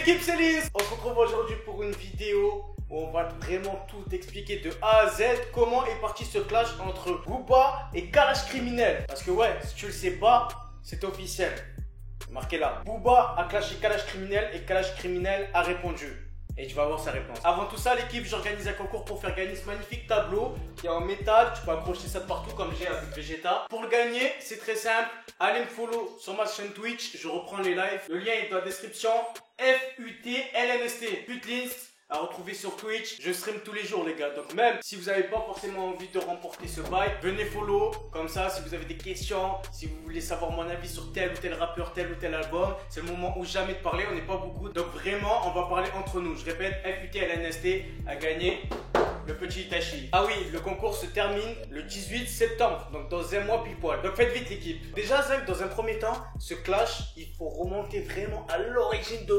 l'équipe, c'est Lise. On se retrouve aujourd'hui pour une vidéo où on va vraiment tout expliquer de A à Z. Comment est parti ce clash entre Booba et Kalash Criminel. Parce que ouais, si tu le sais pas, c'est officiel. Marqué là. Booba a clashé Kalash Criminel et Kalash Criminel a répondu. Et tu vas avoir sa réponse. Avant tout ça, l'équipe, j'organise un concours pour faire gagner ce magnifique tableau qui est en métal. Tu peux accrocher ça de partout comme j'ai avec Vegeta. Pour le gagner, c'est très simple. Allez me follow sur ma chaîne Twitch. Je reprends les lives. Le lien est dans la description. FUTLNST. Putlins. À retrouver sur Twitch. Je stream tous les jours, les gars. Donc même si vous n'avez pas forcément envie de remporter ce bail, venez follow. Comme ça, si vous avez des questions, si vous voulez savoir mon avis sur tel ou tel rappeur, tel ou tel album, c'est le moment où jamais de parler. On n'est pas beaucoup. Donc vraiment, on va parler entre nous. Je répète, FUTLNST a gagné le petit Itachi. Ah oui, le concours se termine le 18 septembre. Donc dans un mois pile poil. Donc faites vite, l'équipe. Déjà, dans un premier temps, ce clash, il faut remonter vraiment à l'origine de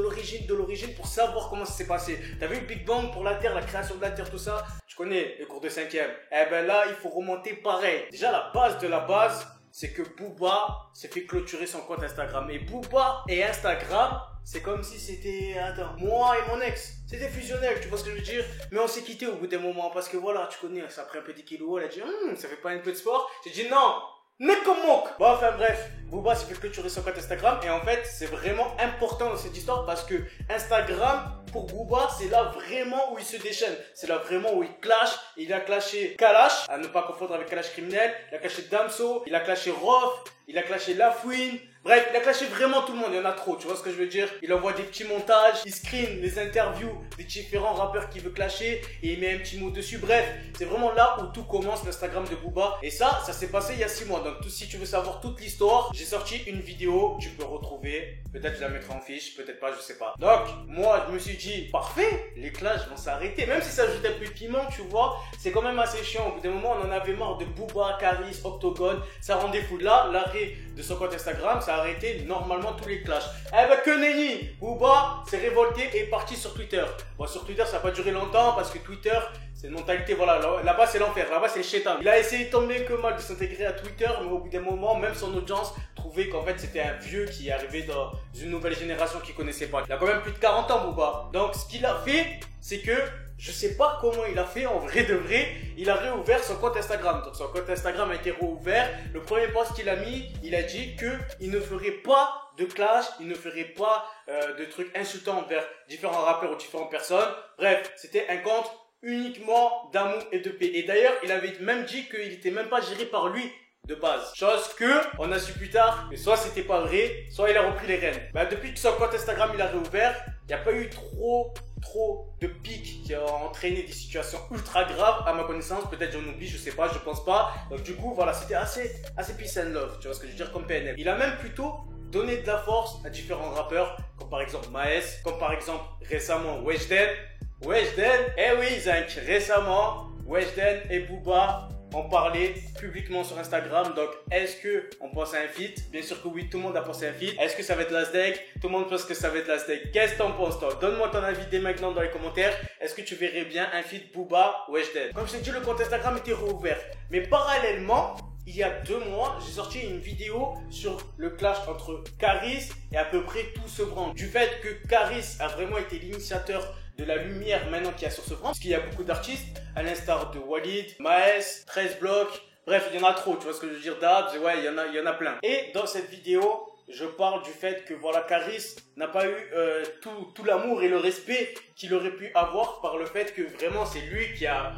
l'origine pour savoir comment ça s'est passé. T'as vu le Big Bang pour la Terre, la création de la Terre, tout ça? Tu connais les cours de 5e. Eh ben là, il faut remonter pareil. Déjà, la base de la base, c'est que Booba s'est fait clôturer son compte Instagram. Et Booba et Instagram, c'est comme si c'était, attends, moi et mon ex. C'était fusionnel, tu vois ce que je veux dire? Mais on s'est quitté au bout d'un moment parce que voilà, tu connais, ça a pris un peu des kilos. Elle a dit, ça fait pas un peu de sport. J'ai dit non, Nekomok. Bon, enfin bref, Booba s'est fait clôturer son compte Instagram. Et en fait, c'est vraiment important dans cette histoire parce que Instagram, pour Booba, c'est là vraiment où il se déchaîne. C'est là vraiment où il clash. Il a clashé Kalash, à ne pas confondre avec Kalash Criminel. Il a clashé Damso, il a clashé Rof, il a clashé Lafouine. Bref, il a clashé vraiment tout le monde, il y en a trop, tu vois ce que je veux dire? Il envoie des petits montages, il screen les interviews des différents rappeurs qu'il veut clasher et il met un petit mot dessus. Bref, c'est vraiment là où tout commence, l'Instagram de Booba. Et ça s'est passé il y a 6 mois. Donc si tu veux savoir toute l'histoire, j'ai sorti une vidéo, tu peux retrouver. Peut-être je la mettrai en fiche, peut-être pas, je sais pas. Donc, moi, je me suis dit, parfait, les clashs vont s'arrêter. Même si ça ajoute un peu de piment, tu vois, c'est quand même assez chiant. Au bout d'un moment, on en avait marre de Booba, Caris, Octogone. Ça rendait fou. Là, l'arrêt de son compte Instagram, ça a arrêté normalement tous les clashs. Eh ben, que nenni, Booba s'est révolté et est parti sur Twitter. Bon, sur Twitter, ça n'a pas duré longtemps parce que Twitter, c'est une mentalité, voilà, là-bas c'est l'enfer, là-bas c'est le chétan. Il a essayé tant bien que mal de s'intégrer à Twitter, mais au bout d'un moment, même son audience trouvait qu'en fait c'était un vieux qui arrivait dans une nouvelle génération qu'il connaissait pas. Il a quand même plus de 40 ans, Booba. Donc ce qu'il a fait, c'est que, je sais pas comment il a fait, en vrai de vrai, il a réouvert son compte Instagram. Donc son compte Instagram a été réouvert. Le premier post qu'il a mis, il a dit qu'il ne ferait pas de clash, il ne ferait pas de trucs insultants envers différents rappeurs ou différentes personnes. Bref, c'était un compte uniquement d'amour et de paix. Et d'ailleurs, il avait même dit qu'il n'était même pas géré par lui de base. Chose que on a su plus tard, mais soit c'était pas vrai, soit il a repris les rênes. Bah, depuis que son compte Instagram il a réouvert, il n'y a pas eu trop de pics qui ont entraîné des situations ultra graves à ma connaissance. Peut-être j'en oublie, je sais pas, je pense pas. Donc du coup, voilà, c'était assez peace and love, tu vois ce que je veux dire, comme PNL. Il a même plutôt donné de la force à différents rappeurs, comme par exemple Maes, comme par exemple récemment Weshden, eh oui Zank, récemment Weshden et Booba ont parlé publiquement sur Instagram. Donc est-ce que on pense à un feat? Bien sûr que oui, tout le monde a pensé à un feat. Est-ce que ça va être Lasdek? Tout le monde pense que ça va être Lasdek. Qu'est-ce que t'en penses toi? Donne-moi ton avis dès maintenant dans les commentaires. Est-ce que tu verrais bien un feat Booba Weshden? Comme je t'ai dit, le compte Instagram était rouvert. Mais parallèlement, il y a 2 mois, j'ai sorti une vidéo sur le clash entre Caris et à peu près tout Sevran. Du fait que Caris a vraiment été l'initiateur de la lumière maintenant qu'il y a sur Sevran. Parce qu'il y a beaucoup d'artistes, à l'instar de Walid, Maes, 13 blocs. Bref, il y en a trop, tu vois ce que je veux dire, Dabs, ouais, il y en a plein. Et dans cette vidéo, je parle du fait que voilà, Caris n'a pas eu tout l'amour et le respect qu'il aurait pu avoir par le fait que vraiment c'est lui qui a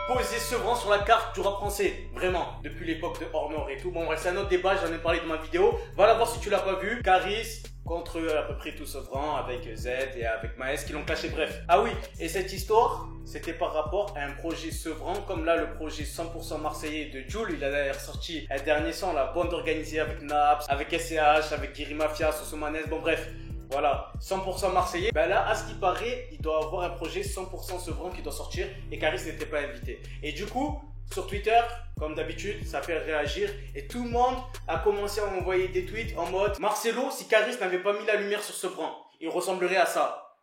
posé Sevran sur la carte du rap français, vraiment, depuis l'époque de Hornor et tout. Bon, c'est un autre débat, j'en ai parlé dans ma vidéo. Va la voir si tu l'as pas vu. Caris contre à peu près tout Sevran avec Z et avec Maes qui l'ont clashé, bref. Ah oui, et cette histoire, c'était par rapport à un projet Sevran, comme là le projet 100% marseillais de Jul. Il a d'ailleurs sorti un dernier son, la bande organisée avec Naps, avec SCH, avec Guiri Mafia, Sosomanes, bon bref. Voilà, 100% marseillais. Ben là, à ce qui paraît, il doit avoir un projet 100% Sevran qui doit sortir et Caris n'était pas invité. Et du coup, sur Twitter, comme d'habitude, ça fait réagir et tout le monde a commencé à envoyer des tweets en mode Marcelo, si Caris n'avait pas mis la lumière sur Sevran, il ressemblerait à ça.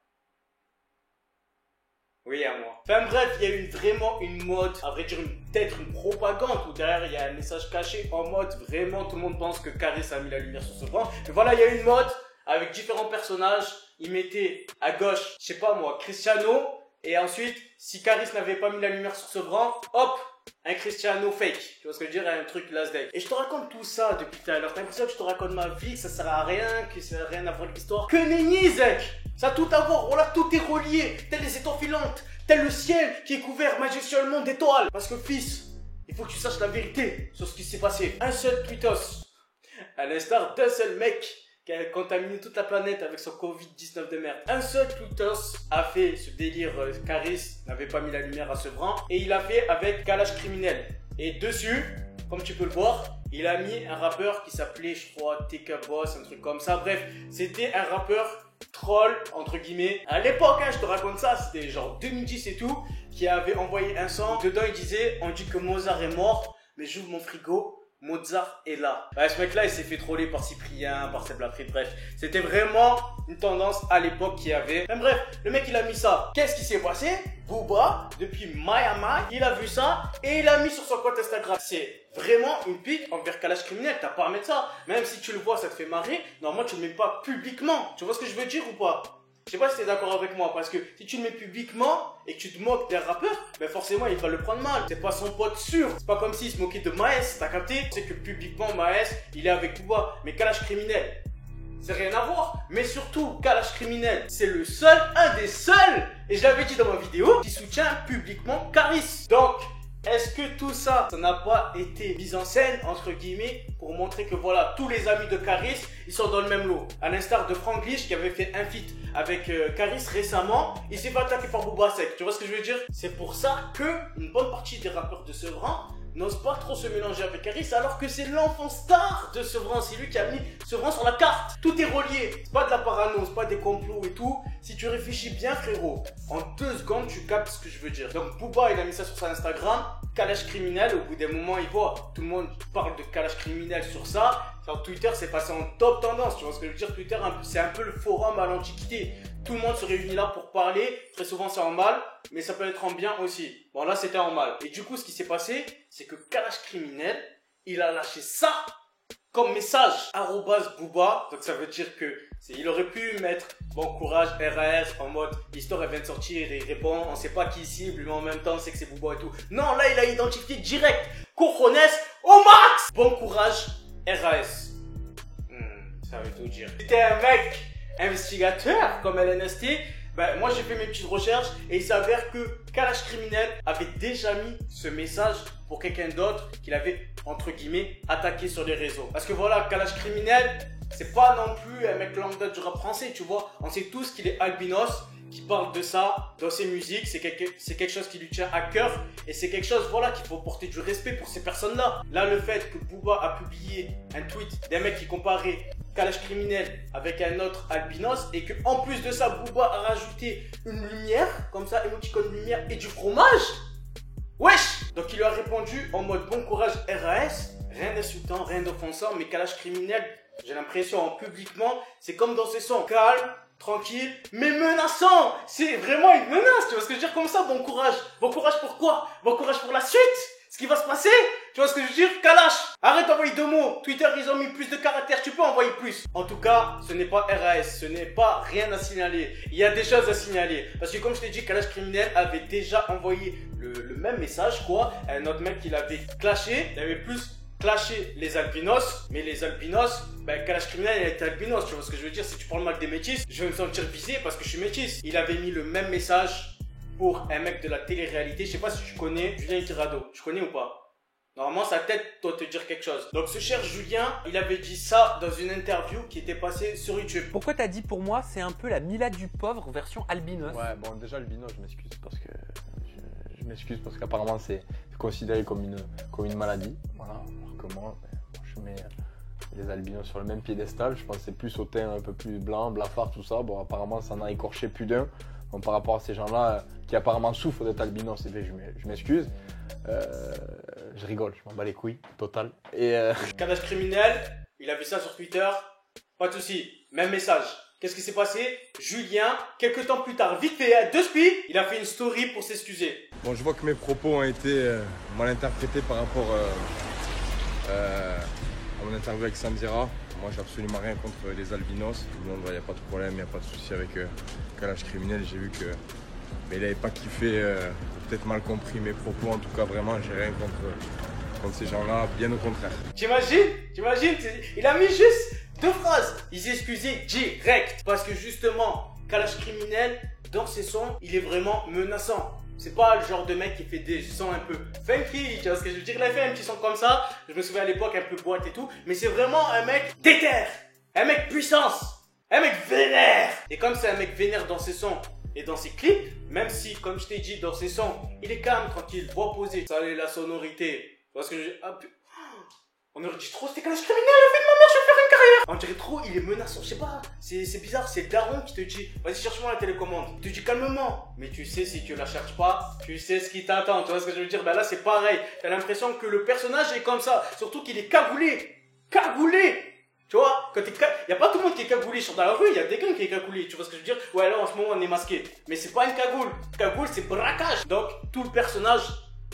Oui, à moi. Enfin bref, il y a eu vraiment une mode, à vrai dire peut-être une propagande où derrière il y a un message caché en mode vraiment tout le monde pense que Caris a mis la lumière sur Sevran. Mais voilà, il y a une mode avec différents personnages. Il mettait à gauche, je sais pas moi, Cristiano. Et ensuite, si Caris n'avait pas mis la lumière sur Sevran, hop, un Cristiano fake. Tu vois ce que je veux dire? Un truc last day. Et je te raconte tout ça depuis tout à l'heure. T'as l'impression que je te raconte ma vie, que ça sert à rien, que ça n'a rien à voir avec l'histoire. Que nenni, Zek! Ça a tout à voir. Voilà, tout est relié. Tel les étoiles filantes. Tel le ciel qui est couvert majestueusement d'étoiles. Parce que fils, il faut que tu saches la vérité sur ce qui s'est passé. Un seul tweetos, à l'instar d'un seul mec qui a contaminé toute la planète avec son Covid-19 de merde. Un seul tweetos a fait ce délire. Caris n'avait pas mis la lumière à Sevran. Et il a fait avec Kalash Criminel. Et dessus, comme tu peux le voir, il a mis un rappeur qui s'appelait, je crois, TK Boss, un truc comme ça. Bref, c'était un rappeur troll, entre guillemets. À l'époque, hein, je te raconte ça, c'était genre 2010 et tout, qui avait envoyé un son. Dedans, il disait, on dit que Mozart est mort, mais j'ouvre mon frigo, Mozart est là. Bah, ce mec-là, il s'est fait troller par Cyprien, par Seb Lapri, bref. C'était vraiment une tendance à l'époque qu'il y avait. Mais bref, le mec, il a mis ça. Qu'est-ce qui s'est passé? Booba, depuis Miami, il a vu ça et il a mis sur son compte Instagram. C'est vraiment une pique envers Kalash Criminel. T'as pas à mettre ça. Même si tu le vois, ça te fait marrer. Normalement, tu le mets pas publiquement. Tu vois ce que je veux dire ou pas? Je sais pas si t'es d'accord avec moi, parce que si tu le mets publiquement et que tu te moques des rappeurs, ben forcément il va le prendre mal. C'est pas son pote sûr. C'est pas comme s'il se moquait de Maes, t'as capté? C'est que publiquement Maes, il est avec Booba. Mais Kalash Criminel, c'est rien à voir. Mais surtout, Kalash Criminel, c'est le seul, un des seuls, et je l'avais dit dans ma vidéo, qui soutient publiquement Caris. Donc, est-ce que tout ça, ça n'a pas été mis en scène, entre guillemets, pour montrer que voilà, tous les amis de Caris, ils sont dans le même lot. À l'instar de Franglish qui avait fait un feat avec Caris récemment, il s'est fait attaquer par Booba Sec. Tu vois ce que je veux dire? C'est pour ça que une bonne partie des rappeurs de Sevran n'ose pas trop se mélanger avec Caris, alors que c'est l'enfant star de Sevran. C'est lui qui a mis Sevran sur la carte. Tout est relié. C'est pas de la parano, c'est pas des complots et tout. Si tu réfléchis bien, frérot, en 2 secondes, tu captes ce que je veux dire. Donc, Booba, il a mis ça sur son Instagram. Kalash Criminel, au bout d'un moment, il voit. Tout le monde parle de Kalash Criminel sur ça. Sur Twitter, c'est passé en top tendance. Tu vois ce que je veux dire? Twitter, c'est un peu le forum à l'antiquité. Tout le monde se réunit là pour parler. Très souvent, c'est en mal, mais ça peut être en bien aussi. Bon, là, c'était en mal. Et du coup, ce qui s'est passé, c'est que Kalash Criminel, il a lâché ça comme message @Booba. Donc, ça veut dire que il aurait pu mettre bon courage RAS en mode l'histoire elle vient de sortir et il répond, on sait pas qui cible, mais en même temps, c'est que c'est Booba et tout. Non, là, il a identifié direct. Cojones au max. Bon courage RAS. Ça veut tout dire. C'était un mec investigateur comme LNST. Ben, moi j'ai fait mes petites recherches et il s'avère que Kalash Criminel avait déjà mis ce message pour quelqu'un d'autre qu'il avait entre guillemets attaqué sur les réseaux. Parce que voilà, Kalash Criminel, c'est pas non plus un mec lambda du rap français, tu vois. On sait tous qu'il est albinos, qui parle de ça dans ses musiques, c'est quelque chose qui lui tient à cœur et c'est quelque chose voilà qu'il faut porter du respect pour ces personnes-là. Là, le fait que Booba a publié un tweet d'un mec qui comparait Kalash Criminel avec un autre albinos et que en plus de ça, Booba a rajouté une lumière comme ça, émoticône lumière et du fromage. Wesh! Donc il lui a répondu en mode bon courage RAS, rien d'insultant, rien d'offensant, mais Kalash Criminel, j'ai l'impression en publiquement, c'est comme dans ses sons, calme, tranquille, mais menaçant. C'est vraiment une menace, tu vois ce que je veux dire? Comme ça, bon courage. Bon courage pour quoi? Bon courage pour la suite. Ce qui va se passer. Tu vois ce que je veux dire? Kalash, arrête d'envoyer 2 mots. Twitter, ils ont mis plus de caractères, tu peux envoyer plus. En tout cas, ce n'est pas RAS, ce n'est pas rien à signaler. Il y a des choses à signaler. Parce que comme je t'ai dit, Kalash Criminel avait déjà envoyé le même message, quoi. Un autre mec qui l'avait clashé, il avait plus clasher les albinos, mais les albinos, ben Kalash Criminel il était albinos, tu vois ce que je veux dire? Si tu parles mal des métis, je vais me sentir visé parce que je suis métis. Il avait mis le même message pour un mec de la télé-réalité, je sais pas si tu connais Julien Tirado, tu connais ou pas? Normalement sa tête doit te dire quelque chose. Donc ce cher Julien, il avait dit ça dans une interview qui était passée sur YouTube. Pourquoi t'as dit pour moi c'est un peu la Mila du pauvre version albinos? Ouais, bon déjà albinos, je m'excuse parce que qu'apparemment c'est considéré comme une maladie, voilà. Alors que moi je mets les albinos sur le même piédestal. Je pensais plus au teint un peu plus blanc, blafard, tout ça. Bon, apparemment ça en a écorché plus d'un. Donc par rapport à ces gens-là qui apparemment souffrent d'être albinos, je m'excuse. Je rigole, je m'en bats les couilles, total. Et Kalash Criminel, il a vu ça sur Twitter, pas de soucis, même message. Qu'est-ce qui s'est passé? Julien, quelques temps plus tard, vite fait, de spi, il a fait une story pour s'excuser. Bon, je vois que mes propos ont été mal interprétés par rapport à mon interview avec Samzira. Moi, j'ai absolument rien contre les albinos. Il n'y a pas de problème, il n'y a pas de souci avec Kalash Criminel. J'ai vu que mais il n'avait pas kiffé, peut-être mal compris mes propos. En tout cas, vraiment, j'ai rien contre ces gens-là, bien au contraire. T'imagines? Il a mis juste 2 phrases. Il s'est excusé direct. Parce que justement, Kalash Criminel, dans ses sons, il est vraiment menaçant. C'est pas le genre de mec qui fait des sons un peu funky, tu vois ce que je veux dire? Il a fait un petit son comme ça, je me souviens à l'époque un peu boîte et tout, mais c'est vraiment un mec déter, un mec puissance, un mec vénère. Et comme c'est un mec vénère dans ses sons et dans ses clips, même si, comme je t'ai dit, dans ses sons, il est calme, tranquille, voix posée, ça allait la sonorité. Tu vois ce que je veux dire? On aurait dit trop, c'était Kalash Criminel, le fait de ma mère, je vais faire une carrière. On dirait trop, il est menaçant, je sais pas, c'est bizarre, c'est le daron qui te dit, vas-y cherche-moi la télécommande. Il te dit calmement, mais tu sais si tu la cherches pas, tu sais ce qui t'attend, tu vois ce que je veux dire? Ben là c'est pareil, t'as l'impression que le personnage est comme ça, surtout qu'il est cagoulé, tu vois, quand y a pas tout le monde qui est cagoulé dans la rue, il y a des gars qui est cagoulé, tu vois ce que je veux dire? Ouais là en ce moment on est masqué, mais c'est pas une cagoule c'est braquage. Donc tout le personnage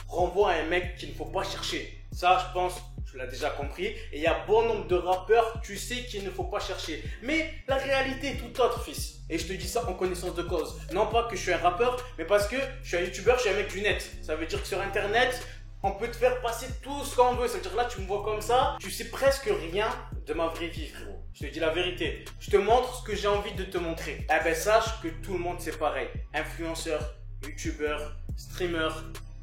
renvoie à un mec qu'il ne faut pas chercher, ça je pense. Tu l'as déjà compris, et il y a bon nombre de rappeurs, tu sais qu'il ne faut pas chercher. Mais la réalité est tout autre, fils. Et je te dis ça en connaissance de cause. Non pas que je suis un rappeur, mais parce que je suis un youtubeur, je suis un mec du net. Ça veut dire que sur internet, on peut te faire passer tout ce qu'on veut. Ça veut dire là, tu me vois comme ça, tu sais presque rien de ma vraie vie, frérot. Je te dis la vérité. Je te montre ce que j'ai envie de te montrer. Eh ben, sache que tout le monde c'est pareil. Influenceur, youtubeur, streamer,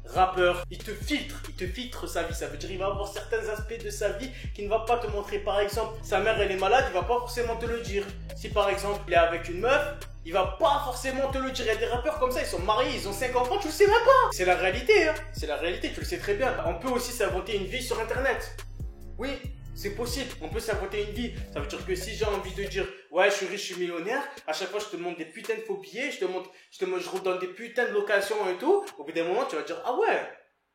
rappeur, il te filtre sa vie. Ça veut dire il va avoir certains aspects de sa vie qu'il ne va pas te montrer. Par exemple, sa mère elle est malade, il va pas forcément te le dire. Si par exemple il est avec une meuf, il va pas forcément te le dire. Il y a des rappeurs comme ça, ils sont mariés, ils ont 5 enfants, tu le sais même pas. C'est la réalité, hein. C'est la réalité, tu le sais très bien. On peut aussi s'inventer une vie sur internet. Oui, c'est possible, on peut s'inventer une vie. Ça veut dire que si j'ai envie de dire ouais je suis riche, je suis millionnaire, à chaque fois je te montre des putains de faux billets, je roule dans des putains de locations et tout, au bout d'un moment tu vas dire ah ouais,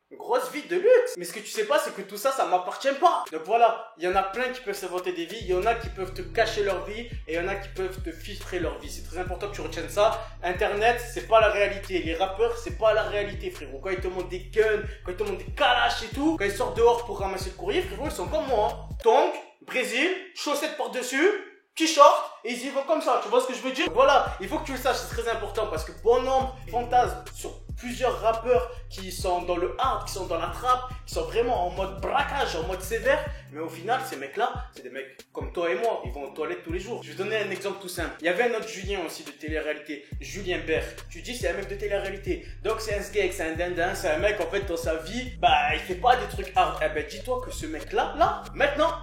une grosse vie de luxe. Mais ce que tu sais pas, c'est que tout ça, ça m'appartient pas. Donc voilà, il y en a plein qui peuvent s'inventer des vies, il y en a qui peuvent te cacher leur vie, et il y en a qui peuvent te filtrer leur vie. C'est très important que tu retiennes ça. Internet, c'est pas la réalité. Les rappeurs, c'est pas la réalité, frérot. Quand ils te montrent des guns, quand ils te montrent des kalash et tout, quand ils sortent dehors pour ramasser le courrier, frérot, ils sont comme moi. Hein. Tongs, Brésil, chaussettes par-dessus, petit short, et ils y vont comme ça. Tu vois ce que je veux dire? Voilà, il faut que tu le saches, c'est très important, parce que bon nombre fantasmes sur plusieurs rappeurs qui sont dans le hard, qui sont dans la trappe, qui sont vraiment en mode braquage, en mode sévère. Mais au final, ces mecs-là, c'est des mecs comme toi et moi. Ils vont aux toilettes tous les jours. Je vais donner un exemple tout simple. Il y avait un autre Julien aussi de télé-réalité, Julien Bert. Tu dis c'est un mec de télé-réalité. Donc c'est un sgeg, c'est un dindin, c'est un mec en fait dans sa vie, bah il fait pas des trucs hard. Eh ben dis-toi que ce mec-là, maintenant,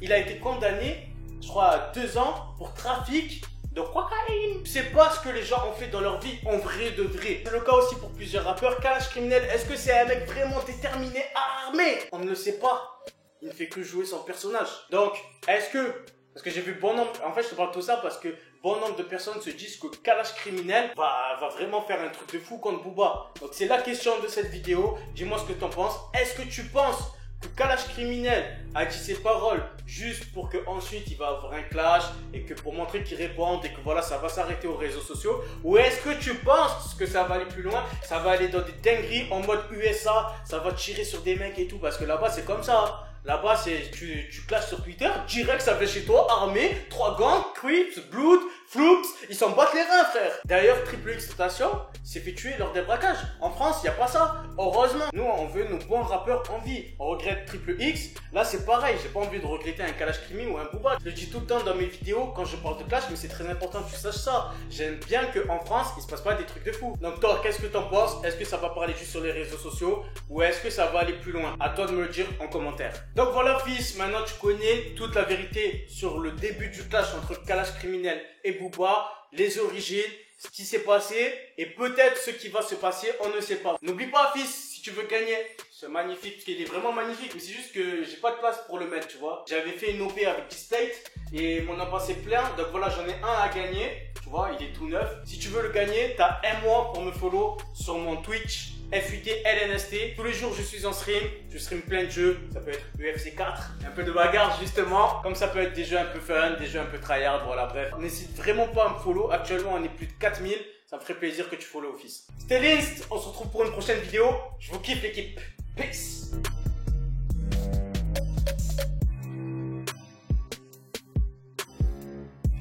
il a été condamné, je crois, à 2 ans pour trafic de cocaïne. C'est pas ce que les gens ont fait dans leur vie en vrai de vrai. C'est le cas aussi pour plusieurs rappeurs. Kalash Criminel, est-ce que c'est un mec vraiment déterminé, armé? On ne le sait pas. Il ne fait que jouer son personnage. Donc, est-ce que... Parce que j'ai vu bon nombre... En fait, je te parle de tout ça parce que bon nombre de personnes se disent que Kalash Criminel va vraiment faire un truc de fou contre Booba. Donc, c'est la question de cette vidéo. Dis-moi ce que t'en penses. Est-ce que tu penses que Kalash Criminel a dit ses paroles juste pour que ensuite il va avoir un clash et que pour montrer qu'il répond et que voilà ça va s'arrêter aux réseaux sociaux, ou est-ce que tu penses que ça va aller plus loin, ça va aller dans des dingueries en mode USA, ça va tirer sur des mecs et tout, parce que là-bas c'est comme ça. Là-bas, c'est tu clashes sur Twitter, direct ça vient chez toi, armé, 3 gangs, Crips, Blood, Floops, ils s'en battent les reins, frère. D'ailleurs, Triple X Tentation s'est fait tuer lors des braquages. En France, il n'y a pas ça. Heureusement, nous, on veut nos bons rappeurs en vie. On regrette Triple X. Là, c'est pareil. J'ai pas envie de regretter un Kalash Criminel ou un Booba. Je le dis tout le temps dans mes vidéos quand je parle de clash, mais c'est très important que tu saches ça. J'aime bien qu'en France, il se passe pas des trucs de fou. Donc toi, qu'est-ce que t'en penses? Est-ce que ça va parler juste sur les réseaux sociaux ou est-ce que ça va aller plus loin? À toi de me le dire en commentaire. Donc voilà, fils, maintenant tu connais toute la vérité sur le début du clash entre Kalash Criminel et Booba, les origines, ce qui s'est passé et peut-être ce qui va se passer, on ne sait pas. N'oublie pas, fils, si tu veux gagner, c'est magnifique, parce qu'il est vraiment magnifique, mais c'est juste que j'ai pas de place pour le mettre, tu vois. J'avais fait une OP avec D-State et mon impasse est plein, donc voilà, j'en ai un à gagner, tu vois, il est tout neuf. Si tu veux le gagner, t'as 1 mois pour me follow sur mon Twitch. FUT LNST. Tous les jours je suis en stream, je stream plein de jeux, ça peut être UFC 4, un peu de bagarre justement, comme ça peut être des jeux un peu fun, des jeux un peu tryhard, voilà bref. N'hésite vraiment pas à me follow, actuellement on est plus de 4000, ça me ferait plaisir que tu follow fils. C'était Linst, on se retrouve pour une prochaine vidéo, je vous kiffe l'équipe, peace.